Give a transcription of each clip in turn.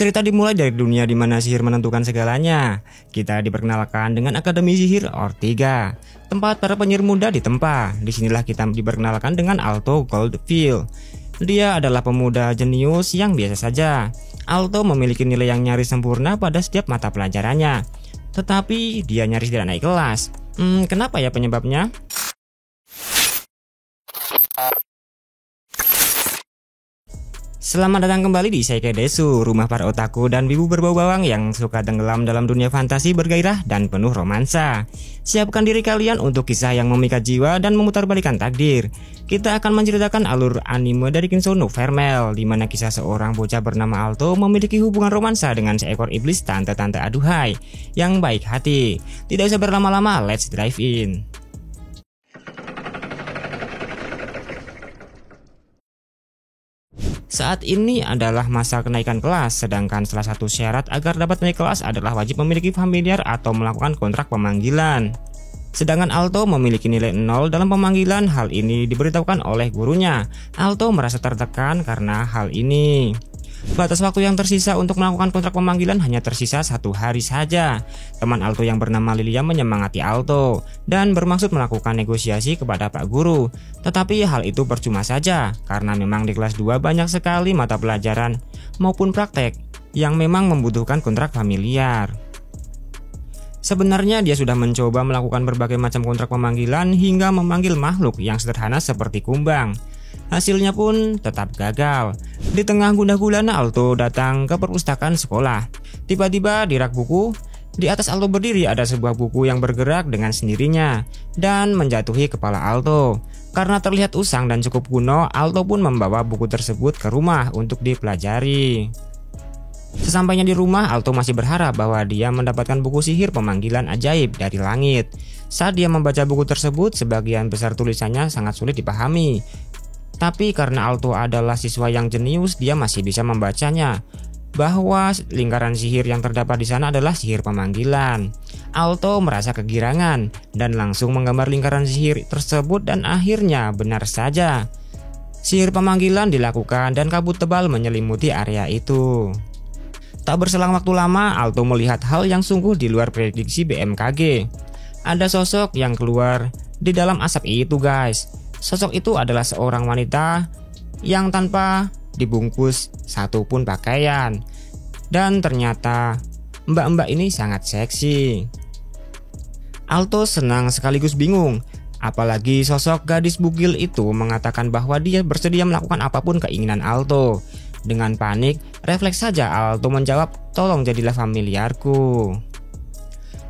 Cerita dimulai dari dunia di mana sihir menentukan segalanya. Kita diperkenalkan dengan Akademi Sihir Ortiga, tempat para penyihir muda ditempa. Disinilah kita diperkenalkan dengan Alto Goldfield. Dia adalah pemuda jenius yang biasa saja. Alto memiliki nilai yang nyaris sempurna pada setiap mata pelajarannya, tetapi dia nyaris tidak naik kelas. Kenapa ya penyebabnya? Selamat datang kembali di Seike Desu, rumah para otaku dan wibu berbau bawang yang suka tenggelam dalam dunia fantasi bergairah dan penuh romansa. Siapkan diri kalian untuk kisah yang memikat jiwa dan memutarbalikan takdir. Kita akan menceritakan alur anime dari Kinsou no Vermel, di mana kisah seorang bocah bernama Alto memiliki hubungan romansa dengan seekor iblis tante-tante aduhai yang baik hati. Tidak usah berlama-lama, let's dive in. Saat ini adalah masa kenaikan kelas, sedangkan salah satu syarat agar dapat naik kelas adalah wajib memiliki familiar atau melakukan kontrak pemanggilan. Sedangkan Alto memiliki nilai 0 dalam pemanggilan. Hal ini diberitahukan oleh gurunya. Alto merasa tertekan karena hal ini. Batas waktu yang tersisa untuk melakukan kontrak pemanggilan hanya tersisa 1 hari saja. Teman Alto yang bernama Lilia menyemangati Alto dan bermaksud melakukan negosiasi kepada Pak Guru. Tetapi hal itu percuma saja, karena memang di kelas 2 banyak sekali mata pelajaran maupun praktek yang memang membutuhkan kontrak familiar. Sebenarnya dia sudah mencoba melakukan berbagai macam kontrak pemanggilan hingga memanggil makhluk yang sederhana seperti kumbang. Hasilnya pun tetap gagal. Di tengah gundah gulana Alto datang ke perpustakaan sekolah. Tiba-tiba di rak buku, di atas Alto berdiri ada sebuah buku yang bergerak dengan sendirinya dan menjatuhi kepala Alto. Karena terlihat usang dan cukup kuno, Alto pun membawa buku tersebut ke rumah untuk dipelajari. Sesampainya di rumah, Alto masih berharap bahwa dia mendapatkan buku sihir pemanggilan ajaib dari langit. Saat dia membaca buku tersebut, sebagian besar tulisannya sangat sulit dipahami. Tapi karena Alto adalah siswa yang jenius, dia masih bisa membacanya, bahwa lingkaran sihir yang terdapat di sana adalah sihir pemanggilan. Alto merasa kegirangan dan langsung menggambar lingkaran sihir tersebut, dan akhirnya benar saja. Sihir pemanggilan dilakukan dan kabut tebal menyelimuti area itu. Tak berselang waktu lama, Alto melihat hal yang sungguh di luar prediksi BMKG. Ada sosok yang keluar di dalam asap itu, guys. Sosok itu adalah seorang wanita yang tanpa dibungkus satupun pakaian. Dan ternyata mbak-mbak ini sangat seksi. Alto senang sekaligus bingung. Apalagi sosok gadis bugil itu mengatakan bahwa dia bersedia melakukan apapun keinginan Alto. Dengan panik, refleks saja Alto menjawab, "Tolong jadilah familiarku."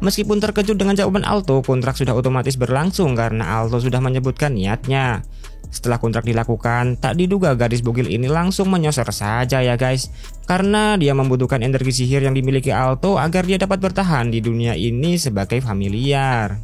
Meskipun terkejut dengan jawaban Alto, kontrak sudah otomatis berlangsung karena Alto sudah menyebutkan niatnya. Setelah kontrak dilakukan, tak diduga gadis bugil ini langsung menyosor saja ya guys, karena dia membutuhkan energi sihir yang dimiliki Alto agar dia dapat bertahan di dunia ini sebagai familiar.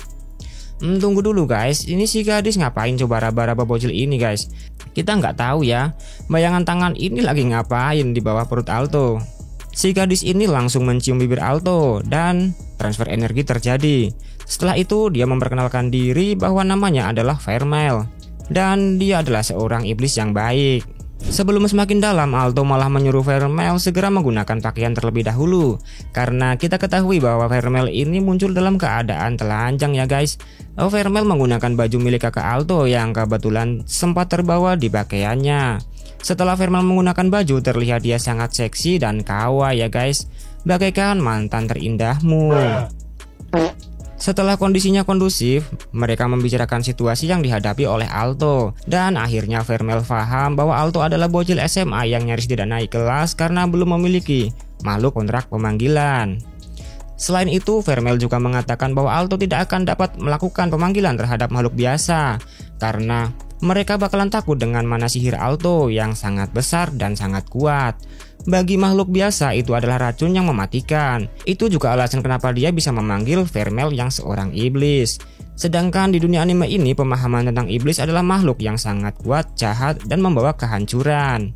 Tunggu dulu guys, ini si gadis ngapain coba raba-raba bocil ini guys? Kita nggak tahu ya, bayangan tangan ini lagi ngapain di bawah perut Alto. Si gadis ini langsung mencium bibir Alto dan transfer energi terjadi. Setelah itu dia memperkenalkan diri bahwa namanya adalah Vermel dan dia adalah seorang iblis yang baik. Sebelum semakin dalam, Alto malah menyuruh Vermel segera menggunakan pakaian terlebih dahulu, karena kita ketahui bahwa Vermel ini muncul dalam keadaan telanjang ya guys. Vermel menggunakan baju milik kakak Alto yang kebetulan sempat terbawa di pakaiannya. Setelah Vermel menggunakan baju, terlihat dia sangat seksi dan kawa ya guys, bagaikan mantan terindahmu. Setelah kondisinya kondusif, mereka membicarakan situasi yang dihadapi oleh Alto. Dan akhirnya Vermel paham bahwa Alto adalah bocil SMA yang nyaris tidak naik kelas karena belum memiliki makhluk kontrak pemanggilan. Selain itu, Vermel juga mengatakan bahwa Alto tidak akan dapat melakukan pemanggilan terhadap makhluk biasa, karena mereka bakalan takut dengan mana sihir Alto yang sangat besar dan sangat kuat. Bagi makhluk biasa itu adalah racun yang mematikan. Itu juga alasan kenapa dia bisa memanggil Vermel yang seorang iblis. Sedangkan di dunia anime ini, pemahaman tentang iblis adalah makhluk yang sangat kuat, jahat, dan membawa kehancuran.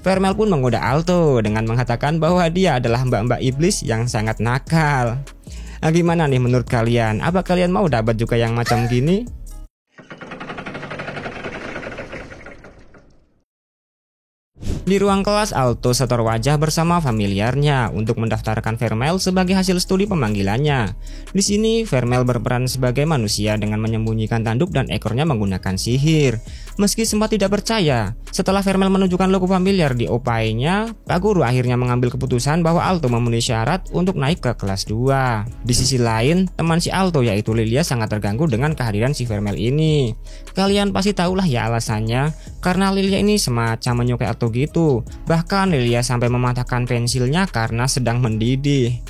Vermel pun menggoda Alto dengan mengatakan bahwa dia adalah mbak-mbak iblis yang sangat nakal. Gimana nih menurut kalian? Apa kalian mau dapat juga yang macam gini? Di ruang kelas, Alto setor wajah bersama familiarnya untuk mendaftarkan Vermel sebagai hasil studi pemanggilannya. Di sini, Vermel berperan sebagai manusia dengan menyembunyikan tanduk dan ekornya menggunakan sihir. Meski sempat tidak percaya, setelah Vermel menunjukkan logo familiar di opainya, Pak Guru akhirnya mengambil keputusan bahwa Alto memenuhi syarat untuk naik ke kelas 2. Di sisi lain, teman si Alto yaitu Lilia sangat terganggu dengan kehadiran si Vermel ini. Kalian pasti tahulah ya alasannya, karena Lilia ini semacam menyukai Alto gitu. Bahkan Lilia sampai mematahkan pensilnya karena sedang mendidih.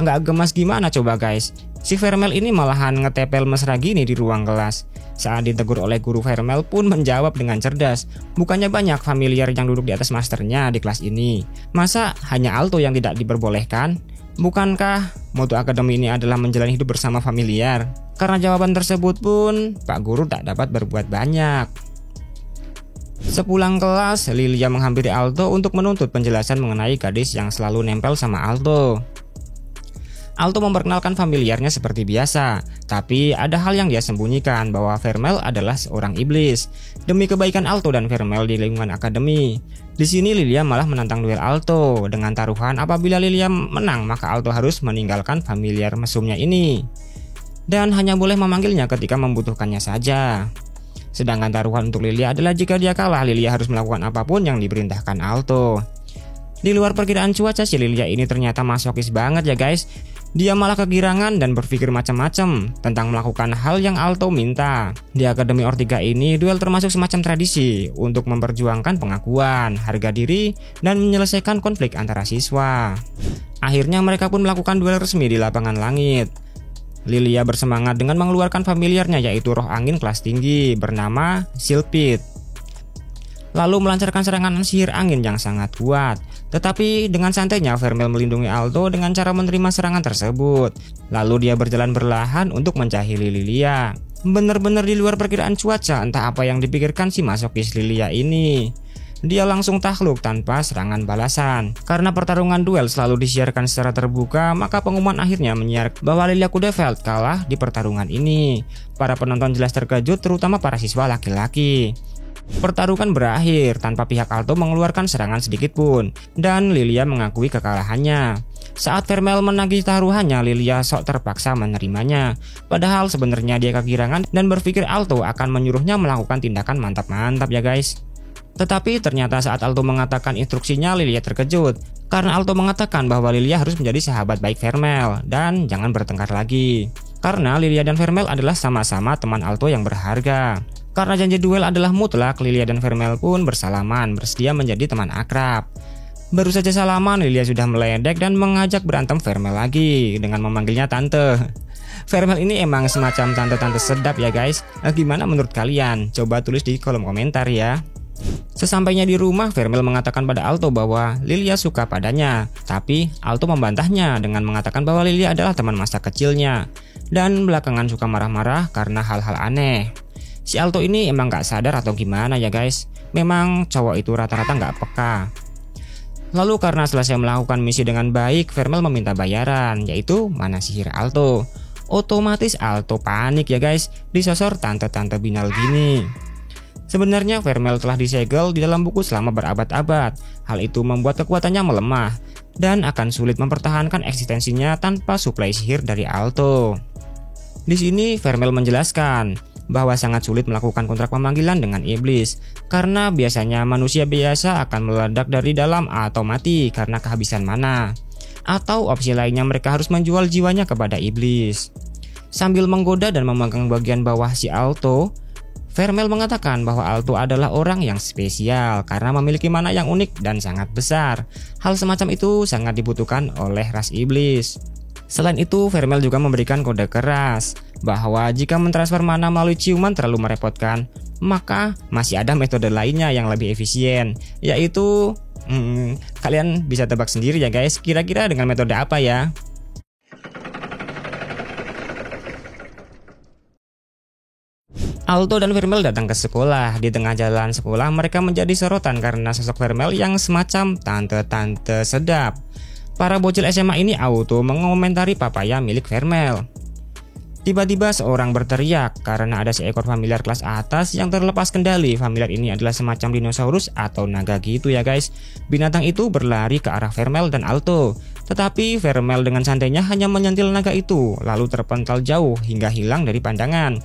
Nggak gemas gimana coba guys. Si Vermel ini malahan ngetepel mesra gini di ruang kelas. Saat ditegur oleh guru, Vermel pun menjawab dengan cerdas. Bukannya banyak familiar yang duduk di atas masternya di kelas ini. Masa hanya Alto yang tidak diperbolehkan? Bukankah moto akademi ini adalah menjalani hidup bersama familiar? Karena jawaban tersebut pun Pak Guru tak dapat berbuat banyak. Sepulang kelas, Lilia menghampiri Alto untuk menuntut penjelasan mengenai gadis yang selalu nempel sama Alto. Alto memperkenalkan familiarnya seperti biasa, tapi ada hal yang dia sembunyikan bahwa Vermel adalah seorang iblis. Demi kebaikan Alto dan Vermel di lingkungan akademi. Di sini Lilia malah menantang duel Alto dengan taruhan apabila Lilia menang maka Alto harus meninggalkan familiar mesumnya ini. Dan hanya boleh memanggilnya ketika membutuhkannya saja. Sedangkan taruhan untuk Lilia adalah jika dia kalah, Lilia harus melakukan apapun yang diperintahkan Alto. Di luar perkiraan cuaca, si Lilia ini ternyata masokis banget ya guys. Dia malah kegirangan dan berpikir macam-macam tentang melakukan hal yang Alto minta. Di Akademi Ortiga ini, duel termasuk semacam tradisi untuk memperjuangkan pengakuan, harga diri, dan menyelesaikan konflik antara siswa. Akhirnya mereka pun melakukan duel resmi di lapangan langit. Lilia bersemangat dengan mengeluarkan familiarnya yaitu roh angin kelas tinggi bernama Silpit. Lalu melancarkan serangan sihir angin yang sangat kuat. Tetapi dengan santainya Vermel melindungi Alto dengan cara menerima serangan tersebut. Lalu dia berjalan perlahan untuk menjahili Lilia. Bener-bener di luar perkiraan cuaca, entah apa yang dipikirkan si masokis Lilia ini. Dia langsung takluk tanpa serangan balasan. Karena pertarungan duel selalu disiarkan secara terbuka, maka pengumuman akhirnya menyiar bahwa Lilia Kudeveld kalah di pertarungan ini. Para penonton jelas terkejut, terutama para siswa laki-laki. Pertarungan berakhir tanpa pihak Alto mengeluarkan serangan sedikit pun, dan Lilia mengakui kekalahannya. Saat Vermel menagih taruhannya, Lilia sok terpaksa menerimanya. Padahal sebenarnya dia kegirangan dan berpikir Alto akan menyuruhnya melakukan tindakan mantap-mantap ya guys. Tetapi ternyata saat Alto mengatakan instruksinya, Lilia terkejut karena Alto mengatakan bahwa Lilia harus menjadi sahabat baik Vermel dan jangan bertengkar lagi. Karena Lilia dan Vermel adalah sama-sama teman Alto yang berharga. Karena janji duel adalah mutlak, Lilia dan Vermel pun bersalaman, bersedia menjadi teman akrab. Baru saja salaman, Lilia sudah meledek dan mengajak berantem Vermel lagi dengan memanggilnya tante. Vermel ini emang semacam tante-tante sedap ya guys. Gimana menurut kalian? Coba tulis di kolom komentar ya. Sesampainya di rumah, Vermel mengatakan pada Alto bahwa Lilia suka padanya. Tapi Alto membantahnya dengan mengatakan bahwa Lilia adalah teman masa kecilnya. Dan belakangan suka marah-marah karena hal-hal aneh. Si Alto ini emang gak sadar atau gimana ya guys. Memang cowok itu rata-rata gak peka. Lalu karena selesai melakukan misi dengan baik, Vermel meminta bayaran, yaitu mana sihir Alto. Otomatis Alto panik ya guys, disosor tante-tante binal gini. Sebenarnya Vermel telah disegel di dalam buku selama berabad-abad. Hal itu membuat kekuatannya melemah dan akan sulit mempertahankan eksistensinya tanpa suplai sihir dari Alto. Di sini Vermel menjelaskan bahwa sangat sulit melakukan kontrak pemanggilan dengan iblis karena biasanya manusia biasa akan meledak dari dalam atau mati karena kehabisan mana. Atau opsi lainnya mereka harus menjual jiwanya kepada iblis. Sambil menggoda dan memegang bagian bawah si Alto, Vermel mengatakan bahwa Alto adalah orang yang spesial karena memiliki mana yang unik dan sangat besar. Hal semacam itu sangat dibutuhkan oleh ras iblis. Selain itu, Vermel juga memberikan kode keras bahwa jika mentransfer mana melalui ciuman terlalu merepotkan, maka masih ada metode lainnya yang lebih efisien, yaitu kalian bisa tebak sendiri ya guys, kira-kira dengan metode apa ya? Alto dan Vermel datang ke sekolah. Di tengah jalan sekolah, mereka menjadi sorotan karena sosok Vermel yang semacam tante-tante sedap. Para bocil SMA ini auto mengomentari papaya milik Vermel. Tiba-tiba seorang berteriak karena ada seekor familiar kelas atas yang terlepas kendali. Familiar ini adalah semacam dinosaurus atau naga gitu ya guys. Binatang itu berlari ke arah Vermel dan Alto. Tetapi Vermel dengan santainya hanya menyentil naga itu, lalu terpental jauh hingga hilang dari pandangan.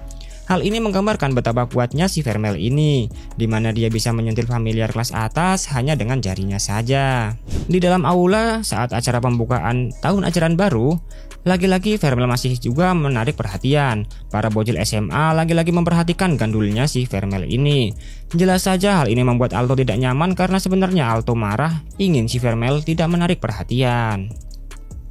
Hal ini menggambarkan betapa kuatnya si Vermel ini, di mana dia bisa menyentil familiar kelas atas hanya dengan jarinya saja. Di dalam aula saat acara pembukaan tahun ajaran baru, lagi-lagi Vermel masih juga menarik perhatian. Para bocil SMA lagi-lagi memperhatikan gandulnya si Vermel ini. Jelas saja hal ini membuat Alto tidak nyaman karena sebenarnya Alto marah ingin si Vermel tidak menarik perhatian.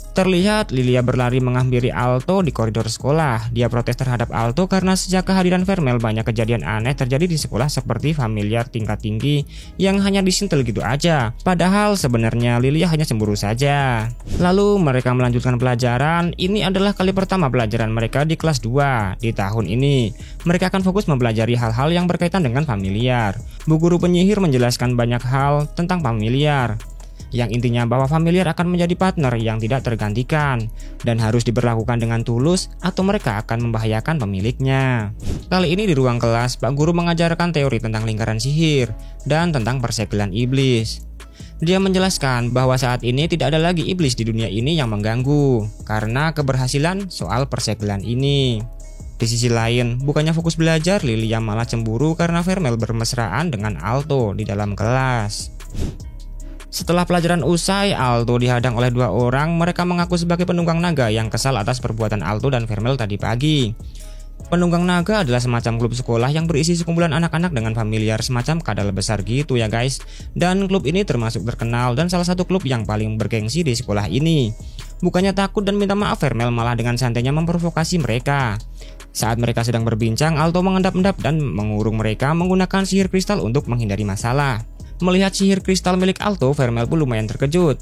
Terlihat Lilia berlari menghampiri Alto di koridor sekolah. Dia protes terhadap Alto karena sejak kehadiran Vermel banyak kejadian aneh terjadi di sekolah seperti familiar tingkat tinggi yang hanya disentil gitu aja. Padahal sebenarnya Lilia hanya cemburu saja. Lalu mereka melanjutkan pelajaran. Ini adalah kali pertama pelajaran mereka di kelas 2 di tahun ini. Mereka akan fokus mempelajari hal-hal yang berkaitan dengan familiar. Bu guru penyihir menjelaskan banyak hal tentang familiar, yang intinya bahwa familiar akan menjadi partner yang tidak tergantikan dan harus diberlakukan dengan tulus atau mereka akan membahayakan pemiliknya. Kali ini di ruang kelas, Pak Guru mengajarkan teori tentang lingkaran sihir dan tentang persegelan iblis. Dia menjelaskan bahwa saat ini tidak ada lagi iblis di dunia ini yang mengganggu karena keberhasilan soal persegelan ini. Di sisi lain, bukannya fokus belajar, Lilia malah cemburu karena Vermel bermesraan dengan Alto di dalam kelas. Setelah pelajaran usai, Alto dihadang oleh 2 orang. Mereka mengaku sebagai penunggang naga yang kesal atas perbuatan Alto dan Vermel tadi pagi. Penunggang naga adalah semacam klub sekolah yang berisi sekumpulan anak-anak dengan familiar semacam kadal besar gitu ya guys. Dan klub ini termasuk terkenal dan salah satu klub yang paling bergengsi di sekolah ini. Bukannya takut dan minta maaf, Vermel malah dengan santainya memprovokasi mereka. Saat mereka sedang berbincang, Alto mengendap-endap dan mengurung mereka menggunakan sihir kristal untuk menghindari masalah. Melihat sihir kristal milik Alto, Vermel pun lumayan terkejut.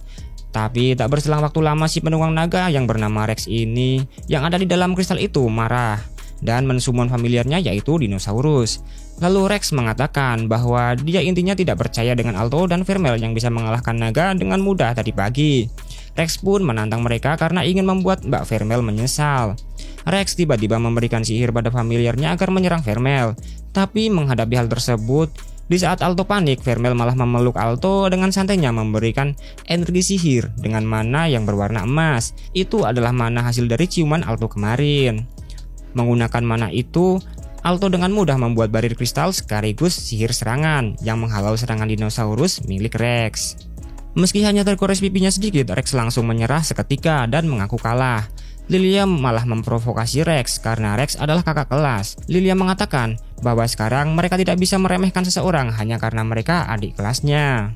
Tapi tak berselang waktu lama, si penunggang naga yang bernama Rex ini yang ada di dalam kristal itu marah dan mensummon familiarnya yaitu dinosaurus. Lalu Rex mengatakan bahwa dia intinya tidak percaya dengan Alto dan Vermel yang bisa mengalahkan naga dengan mudah tadi pagi. Rex pun menantang mereka karena ingin membuat Mbak Vermel menyesal. Rex tiba-tiba memberikan sihir pada familiarnya agar menyerang Vermel. Tapi menghadapi hal tersebut, di saat Alto panik, Vermel malah memeluk Alto dengan santainya memberikan energi sihir dengan mana yang berwarna emas. Itu adalah mana hasil dari ciuman Alto kemarin. Menggunakan mana itu, Alto dengan mudah membuat barir kristal sekaligus sihir serangan yang menghalau serangan dinosaurus milik Rex. Meski hanya tergores pipinya sedikit, Rex langsung menyerah seketika dan mengaku kalah. Lilia malah memprovokasi Rex karena Rex adalah kakak kelas. Lilia mengatakan bahwa sekarang mereka tidak bisa meremehkan seseorang hanya karena mereka adik kelasnya.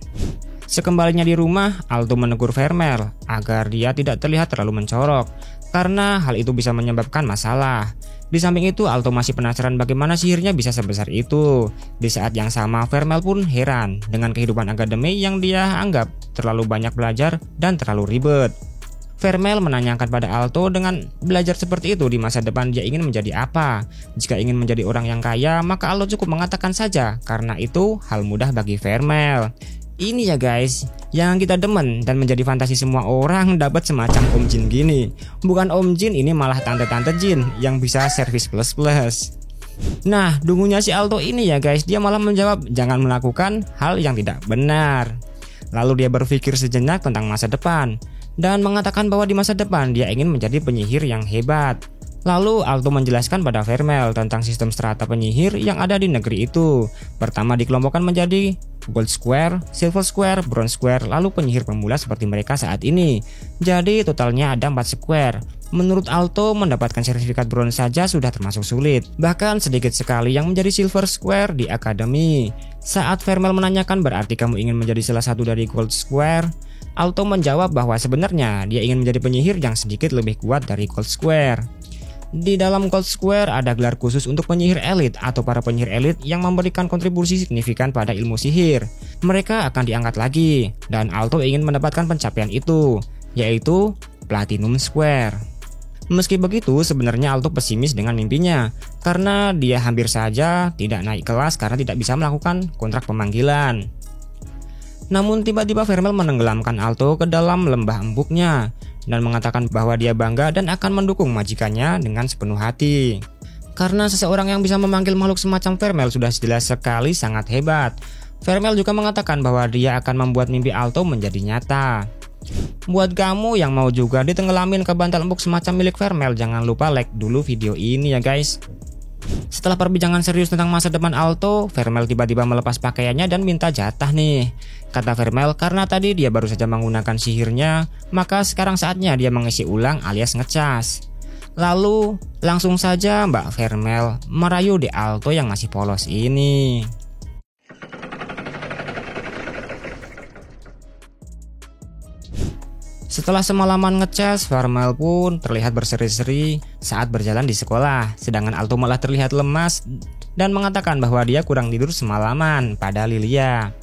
Sekembalinya di rumah, Alto menegur Vermel agar dia tidak terlihat terlalu mencorok karena hal itu bisa menyebabkan masalah. Di samping itu, Alto masih penasaran bagaimana sihirnya bisa sebesar itu. Di saat yang sama, Vermel pun heran dengan kehidupan akademi yang dia anggap terlalu banyak belajar dan terlalu ribet. Vermel menanyakan pada Alto dengan belajar seperti itu di masa depan dia ingin menjadi apa. Jika ingin menjadi orang yang kaya, maka Alto cukup mengatakan saja karena itu hal mudah bagi Vermel. Ini ya guys, yang kita demen dan menjadi fantasi semua orang dapat semacam Om Jin gini. Bukan Om Jin, ini malah tante-tante Jin yang bisa servis plus-plus. Nah, dungunya si Alto ini ya guys, dia malah menjawab jangan melakukan hal yang tidak benar. Lalu dia berpikir sejenak tentang masa depan dan mengatakan bahwa di masa depan dia ingin menjadi penyihir yang hebat. Lalu Alto menjelaskan pada Vermel tentang sistem strata penyihir yang ada di negeri itu. Pertama dikelompokkan menjadi Gold Square, Silver Square, Bronze Square, lalu penyihir pemula seperti mereka saat ini. Jadi totalnya ada 4 square. Menurut Alto, mendapatkan sertifikat bronze saja sudah termasuk sulit. Bahkan sedikit sekali yang menjadi Silver Square di akademi. Saat Vermel menanyakan berarti kamu ingin menjadi salah satu dari Gold Square, Alto menjawab bahwa sebenarnya dia ingin menjadi penyihir yang sedikit lebih kuat dari Gold Square. Di dalam Gold Square ada gelar khusus untuk penyihir elit atau para penyihir elit yang memberikan kontribusi signifikan pada ilmu sihir. Mereka akan diangkat lagi dan Alto ingin mendapatkan pencapaian itu, yaitu Platinum Square. Meski begitu, sebenarnya Alto pesimis dengan mimpinya karena dia hampir saja tidak naik kelas karena tidak bisa melakukan kontrak pemanggilan. Namun tiba-tiba Vermel menenggelamkan Alto ke dalam lembah embuknya dan mengatakan bahwa dia bangga dan akan mendukung majikannya dengan sepenuh hati. Karena seseorang yang bisa memanggil makhluk semacam Vermel sudah jelas sekali sangat hebat. Vermel juga mengatakan bahwa dia akan membuat mimpi Alto menjadi nyata. Buat kamu yang mau juga ditenggelamin ke bantal embuk semacam milik Vermel, jangan lupa like dulu video ini ya guys. Setelah perbincangan serius tentang masa depan Alto, Vermel tiba-tiba melepas pakaiannya dan minta jatah nih. Kata Vermel, karena tadi dia baru saja menggunakan sihirnya, maka sekarang saatnya dia mengisi ulang alias ngecas. Lalu langsung saja Mbak Vermel merayu di Alto yang masih polos ini. Setelah semalaman ngecas, Vermel pun terlihat berseri-seri saat berjalan di sekolah, sedangkan Alto malah terlihat lemas dan mengatakan bahwa dia kurang tidur semalaman pada Lilia.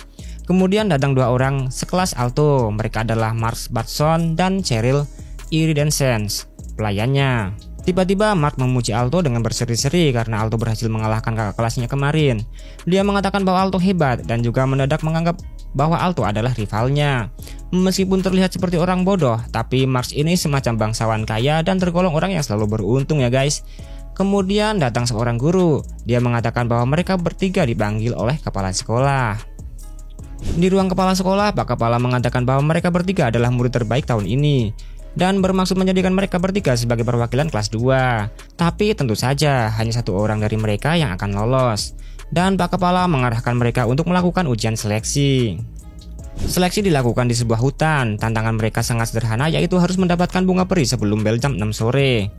Kemudian datang dua orang sekelas Alto, mereka adalah Mark Batson dan Cheryl Iridescence, pelayannya. Tiba-tiba Mark memuji Alto dengan berseri-seri karena Alto berhasil mengalahkan kakak kelasnya kemarin. Dia mengatakan bahwa Alto hebat dan juga mendadak menganggap bahwa Alto adalah rivalnya. Meskipun terlihat seperti orang bodoh, tapi Mark ini semacam bangsawan kaya dan tergolong orang yang selalu beruntung ya guys. Kemudian datang seorang guru. Dia mengatakan bahwa mereka bertiga dipanggil oleh kepala sekolah. Di ruang kepala sekolah, Pak Kepala mengatakan bahwa mereka bertiga adalah murid terbaik tahun ini dan bermaksud menjadikan mereka bertiga sebagai perwakilan kelas 2. Tapi tentu saja hanya satu orang dari mereka yang akan lolos. Dan Pak Kepala mengarahkan mereka untuk melakukan ujian seleksi. Seleksi dilakukan di sebuah hutan. Tantangan mereka sangat sederhana, yaitu harus mendapatkan bunga peri sebelum bel jam 6 sore.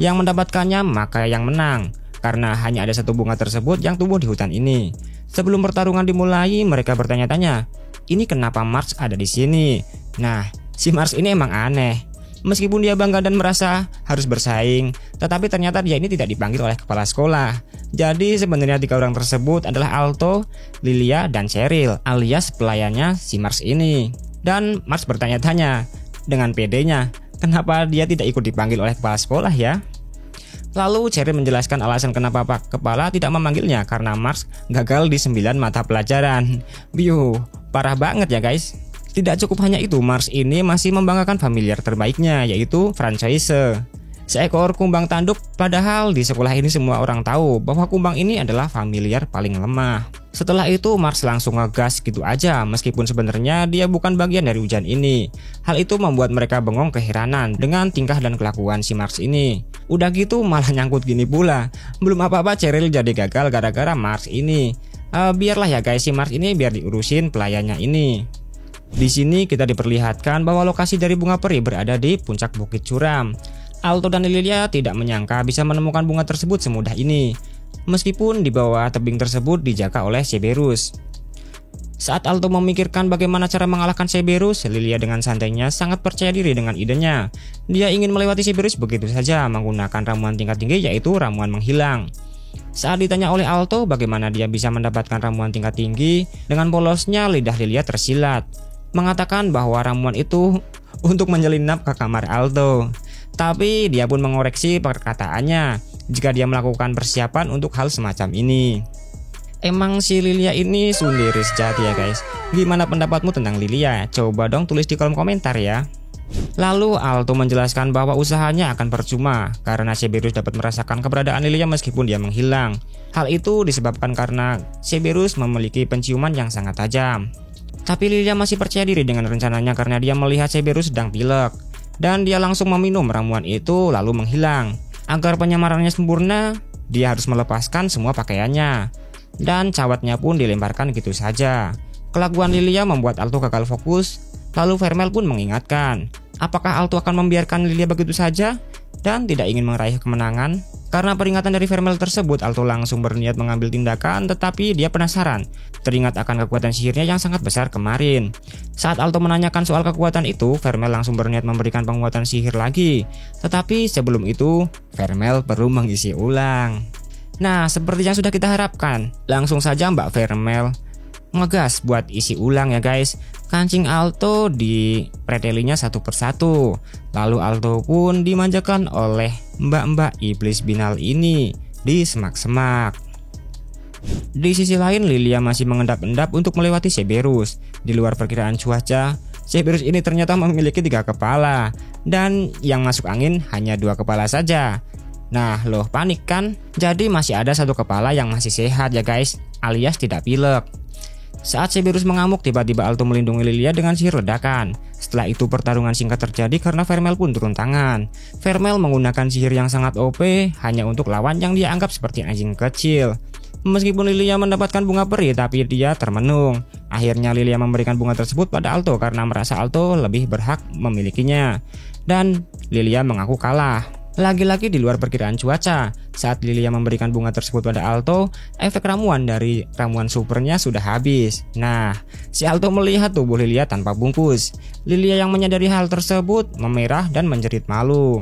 Yang mendapatkannya maka yang menang, karena hanya ada satu bunga tersebut yang tumbuh di hutan ini. Sebelum pertarungan dimulai, mereka bertanya-tanya, ini kenapa Mars ada di sini? Nah, si Mars ini emang aneh. Meskipun dia bangga dan merasa harus bersaing, tetapi ternyata dia ini tidak dipanggil oleh kepala sekolah. Jadi sebenarnya tiga orang tersebut adalah Alto, Lilia, dan Cheryl alias pelayannya si Mars ini. Dan Mars bertanya-tanya dengan pedenya, kenapa dia tidak ikut dipanggil oleh kepala sekolah ya? Lalu Cheryl menjelaskan alasan kenapa Pak Kepala tidak memanggilnya, karena Mars gagal di 9 mata pelajaran. Biu, parah banget ya guys. Tidak cukup hanya itu, Mars ini masih membanggakan familiar terbaiknya, yaitu franchise. Seekor kumbang tanduk, padahal di sekolah ini semua orang tahu bahwa kumbang ini adalah familiar paling lemah. Setelah itu Mars langsung ngegas gitu aja, meskipun sebenarnya dia bukan bagian dari ujian ini. Hal itu membuat mereka bengong keheranan dengan tingkah dan kelakuan si Mars ini. Udah gitu malah nyangkut gini pula. Belum apa-apa Cheryl jadi gagal gara-gara Mars ini. Biarlah ya guys, si Mars ini biar diurusin pelayannya ini. Di sini kita diperlihatkan bahwa lokasi dari bunga peri berada di puncak bukit curam. Alto dan Lilia tidak menyangka bisa menemukan bunga tersebut semudah ini, meskipun di bawah tebing tersebut dijaga oleh Cerberus. Saat Alto memikirkan bagaimana cara mengalahkan Cerberus, Lilia dengan santainya sangat percaya diri dengan idenya. Dia ingin melewati Cerberus begitu saja menggunakan ramuan tingkat tinggi, yaitu ramuan menghilang. Saat ditanya oleh Alto bagaimana dia bisa mendapatkan ramuan tingkat tinggi, dengan polosnya lidah Lilia tersilat, mengatakan bahwa ramuan itu untuk menyelinap ke kamar Alto. Tapi dia pun mengoreksi perkataannya jika dia melakukan persiapan untuk hal semacam ini. Emang si Lilia ini sundiri sejati ya guys. Gimana pendapatmu tentang Lilia? Coba dong tulis di kolom komentar ya. Lalu Alto menjelaskan bahwa usahanya akan percuma karena Cerberus dapat merasakan keberadaan Lilia meskipun dia menghilang. Hal itu disebabkan karena Cerberus memiliki penciuman yang sangat tajam. Tapi Lilia masih percaya diri dengan rencananya karena dia melihat Cerberus sedang pilek. Dan dia langsung meminum ramuan itu lalu menghilang. Agar penyamarannya sempurna, dia harus melepaskan semua pakaiannya. Dan cawatnya pun dilemparkan gitu saja. Kelakuan Lilia membuat Alto gagal fokus. Lalu Vermel pun mengingatkan, apakah Alto akan membiarkan Lilia begitu saja dan tidak ingin meraih kemenangan? Karena peringatan dari Vermel tersebut, Alto langsung berniat mengambil tindakan, tetapi dia penasaran, teringat akan kekuatan sihirnya yang sangat besar kemarin. Saat Alto menanyakan soal kekuatan itu, Vermel langsung berniat memberikan penguatan sihir lagi. Tetapi sebelum itu, Vermel perlu mengisi ulang. Nah, seperti yang sudah kita harapkan, langsung saja Mbak Vermel ngegas buat isi ulang ya guys. Kancing Alto dipretelinya satu persatu. Lalu Alto pun dimanjakan oleh mbak-mbak iblis binal ini di semak-semak. Di sisi lain, Lilia masih mengendap-endap untuk melewati Cerberus. Di luar perkiraan cuaca, Cerberus ini ternyata memiliki 3 kepala, dan yang masuk angin hanya 2 kepala saja. Nah, loh, panik kan? Jadi masih ada 1 kepala yang masih sehat ya guys, alias tidak pilek. Saat Cerberus mengamuk, tiba-tiba Alto melindungi Lilia dengan sihir ledakan. Setelah itu pertarungan singkat terjadi karena Vermel pun turun tangan. Vermel menggunakan sihir yang sangat OP hanya untuk lawan yang dia anggap seperti anjing kecil. Meskipun Lilia mendapatkan bunga peri, tapi dia termenung. Akhirnya Lilia memberikan bunga tersebut pada Alto karena merasa Alto lebih berhak memilikinya. Dan Lilia mengaku kalah. Lagi-lagi di luar perkiraan cuaca, saat Lilia memberikan bunga tersebut pada Alto, efek ramuan dari ramuan supernya sudah habis. Nah, si Alto melihat tubuh Lilia tanpa bungkus. Lilia yang menyadari hal tersebut memerah dan menjerit malu.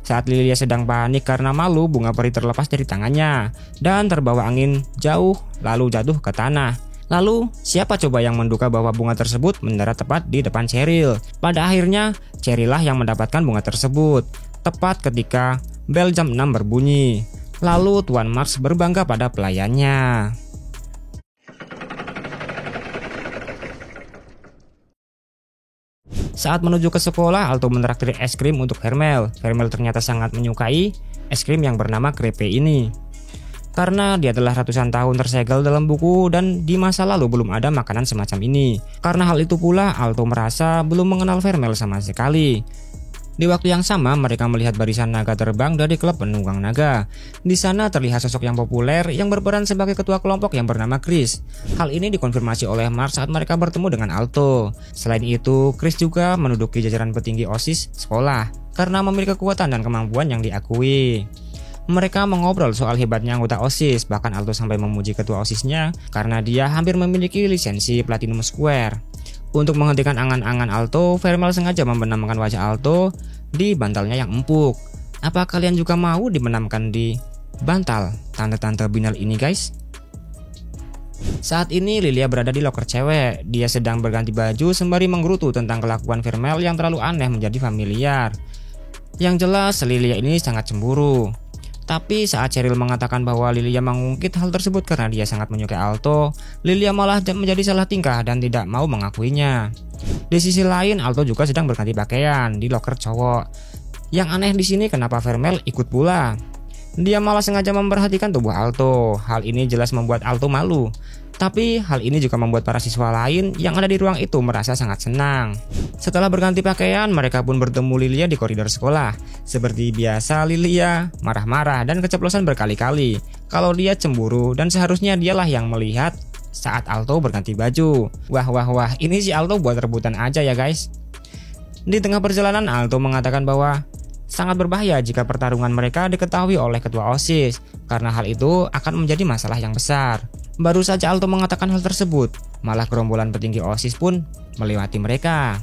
Saat Lilia sedang panik karena malu, bunga peri terlepas dari tangannya dan terbawa angin jauh lalu jatuh ke tanah. Lalu, siapa coba yang menduga bahwa bunga tersebut mendarat tepat di depan Cheryl? Pada akhirnya, Cheryl lah yang mendapatkan bunga tersebut. Tepat ketika bel jam 6 berbunyi. Lalu Tuan Max berbangga pada pelayannya. Saat menuju ke sekolah, Alto menraktir es krim untuk Vermel. Vermel ternyata sangat menyukai es krim yang bernama crepe ini. Karena dia telah ratusan tahun tersegel dalam buku dan di masa lalu belum ada makanan semacam ini. Karena hal itu pula, Alto merasa belum mengenal Vermel sama sekali. Di waktu yang sama, mereka melihat barisan naga terbang dari klub penunggang naga. Di sana terlihat sosok yang populer yang berperan sebagai ketua kelompok yang bernama Chris. Hal ini dikonfirmasi oleh Mark saat mereka bertemu dengan Alto. Selain itu, Chris juga menduduki jajaran petinggi OSIS sekolah karena memiliki kekuatan dan kemampuan yang diakui. Mereka mengobrol soal hebatnya anggota OSIS, bahkan Alto sampai memuji ketua OSISnya karena dia hampir memiliki lisensi Platinum Square. Untuk menghentikan angan-angan Alto, Vermel sengaja membenamkan wajah Alto di bantalnya yang empuk. Apa kalian juga mau dibenamkan di bantal tante-tante binal ini guys? Saat ini Lilia berada di loker cewek. Dia sedang berganti baju sembari menggerutu tentang kelakuan Vermel yang terlalu aneh menjadi familiar. Yang jelas Lilia ini sangat cemburu. Tapi saat Cheryl mengatakan bahwa Lilia mengungkit hal tersebut karena dia sangat menyukai Alto, Lilia malah menjadi salah tingkah dan tidak mau mengakuinya. Di sisi lain, Alto juga sedang berganti pakaian di loker cowok. Yang aneh di sini kenapa Vermel ikut pula. Dia malah sengaja memperhatikan tubuh Alto. Hal ini jelas membuat Alto malu. Tapi hal ini juga membuat para siswa lain yang ada di ruang itu merasa sangat senang. Setelah berganti pakaian, mereka pun bertemu Lilia di koridor sekolah. Seperti biasa, Lilia marah-marah dan keceplosan berkali-kali kalau dia cemburu dan seharusnya dialah yang melihat saat Alto berganti baju. Wah, ini si Alto buat rebutan aja ya guys. Di tengah perjalanan, Alto mengatakan bahwa sangat berbahaya jika pertarungan mereka diketahui oleh ketua OSIS, karena hal itu akan menjadi masalah yang besar. Baru saja Alto mengatakan hal tersebut, malah gerombolan petinggi OSIS pun melewati mereka.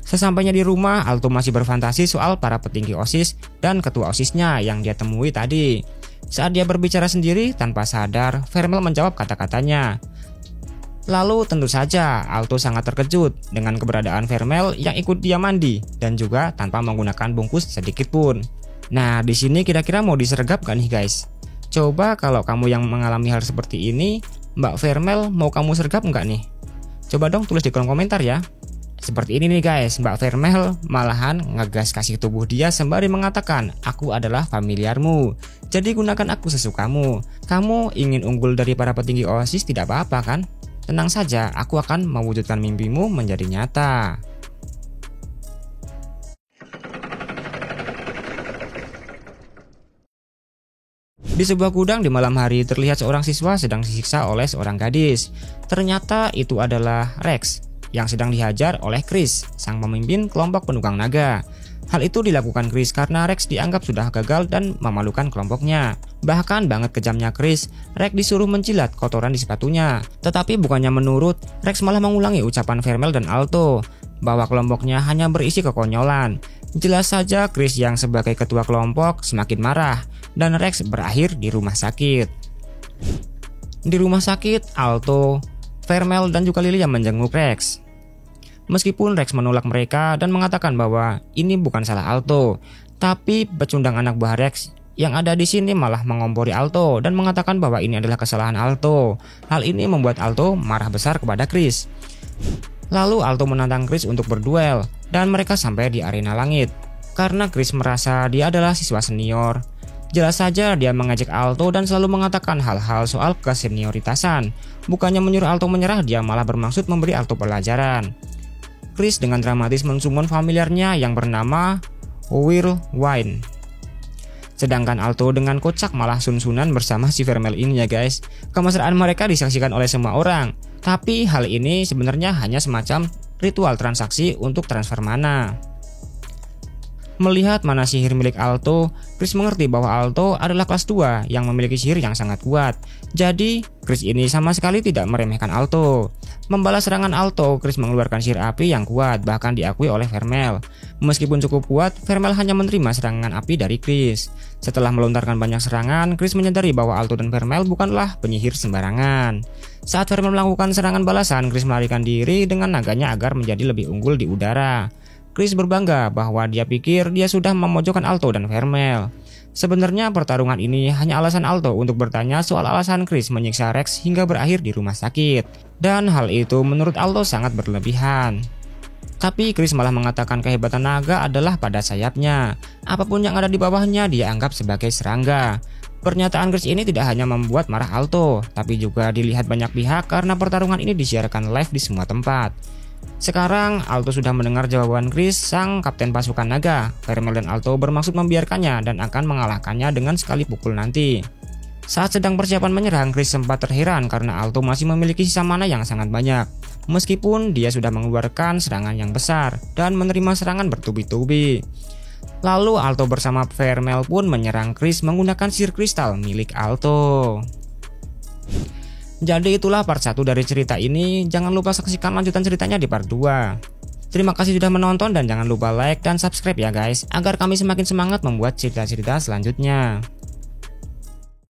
Sesampainya di rumah, Alto masih berfantasi soal para petinggi OSIS dan ketua OSISnya yang dia temui tadi. Saat dia berbicara sendiri tanpa sadar, Vermel menjawab kata-katanya. Lalu tentu saja Alto sangat terkejut dengan keberadaan Vermel yang ikut dia mandi dan juga tanpa menggunakan bungkus sedikit pun. Nah, di sini kira-kira mau disergap gak nih guys? Coba kalau kamu yang mengalami hal seperti ini, Mbak Vermel mau kamu sergap nggak nih? Coba dong tulis di kolom komentar ya. Seperti ini nih guys, Mbak Vermel malahan ngegas kasih tubuh dia sembari mengatakan, aku adalah familiarmu, jadi gunakan aku sesukamu. Kamu ingin unggul dari para petinggi OSIS tidak apa-apa kan? Tenang saja, aku akan mewujudkan mimpimu menjadi nyata. Di sebuah gudang di malam hari terlihat seorang siswa sedang disiksa oleh seorang gadis. Ternyata itu adalah Rex yang sedang dihajar oleh Chris, sang pemimpin kelompok penunggang naga. Hal itu dilakukan Chris karena Rex dianggap sudah gagal dan memalukan kelompoknya. Bahkan banget kejamnya Chris, Rex disuruh menjilat kotoran di sepatunya. Tetapi bukannya menurut, Rex malah mengulangi ucapan Vermel dan Alto bahwa kelompoknya hanya berisi kekonyolan. Jelas saja Chris yang sebagai ketua kelompok semakin marah dan Rex berakhir di rumah sakit. Di rumah sakit, Alto, Vermel dan juga Lilia menjenguk Rex. Meskipun Rex menolak mereka dan mengatakan bahwa ini bukan salah Alto, tapi pecundang anak buah Rex Yang ada di sini malah mengompori Alto dan mengatakan bahwa ini adalah kesalahan Alto. Hal ini membuat Alto marah besar kepada Chris. Lalu Alto menantang Chris untuk berduel dan mereka sampai di arena langit. Karena Chris merasa dia adalah siswa senior, jelas saja dia mengejek Alto dan selalu mengatakan hal-hal soal kesenioritasan. Bukannya menyuruh Alto menyerah, dia malah bermaksud memberi Alto pelajaran. Chris dengan dramatis mensummon familiarnya yang bernama Whirlwind. Sedangkan Alto dengan kocak malah sun-sunan bersama si Vermel ini ya guys. Kemesraan mereka disaksikan oleh semua orang. Tapi hal ini sebenarnya hanya semacam ritual transaksi untuk transfer mana. Melihat mana sihir milik Alto, Chris mengerti bahwa Alto adalah kelas 2 yang memiliki sihir yang sangat kuat. Jadi, Chris ini sama sekali tidak meremehkan Alto. Membalas serangan Alto, Chris mengeluarkan sihir api yang kuat, bahkan diakui oleh Vermel. Meskipun cukup kuat, Vermel hanya menerima serangan api dari Chris. Setelah melontarkan banyak serangan, Chris menyadari bahwa Alto dan Vermel bukanlah penyihir sembarangan. Saat Vermel melakukan serangan balasan, Chris melarikan diri dengan naganya agar menjadi lebih unggul di udara. Chris berbangga bahwa dia pikir dia sudah memojokkan Alto dan Vermel. Sebenarnya pertarungan ini hanya alasan Alto untuk bertanya soal alasan Chris menyiksa Rex hingga berakhir di rumah sakit. Dan hal itu menurut Alto sangat berlebihan. Tapi Chris malah mengatakan kehebatan naga adalah pada sayapnya. Apapun yang ada di bawahnya dia anggap sebagai serangga. Pernyataan Chris ini tidak hanya membuat marah Alto, tapi juga dilihat banyak pihak karena pertarungan ini disiarkan live di semua tempat. Sekarang Alto sudah mendengar jawaban Chris, sang kapten pasukan naga. Vermel dan Alto bermaksud membiarkannya dan akan mengalahkannya dengan sekali pukul nanti. Saat sedang persiapan menyerang, Chris sempat terheran karena Alto masih memiliki sisa mana yang sangat banyak. Meskipun dia sudah mengeluarkan serangan yang besar dan menerima serangan bertubi-tubi. Lalu Alto bersama Vermel pun menyerang Chris menggunakan sihir kristal milik Alto. Jadi itulah part 1 dari cerita ini. Jangan lupa saksikan lanjutan ceritanya di part 2. Terima kasih sudah menonton dan jangan lupa like dan subscribe ya guys, agar kami semakin semangat membuat cerita-cerita selanjutnya.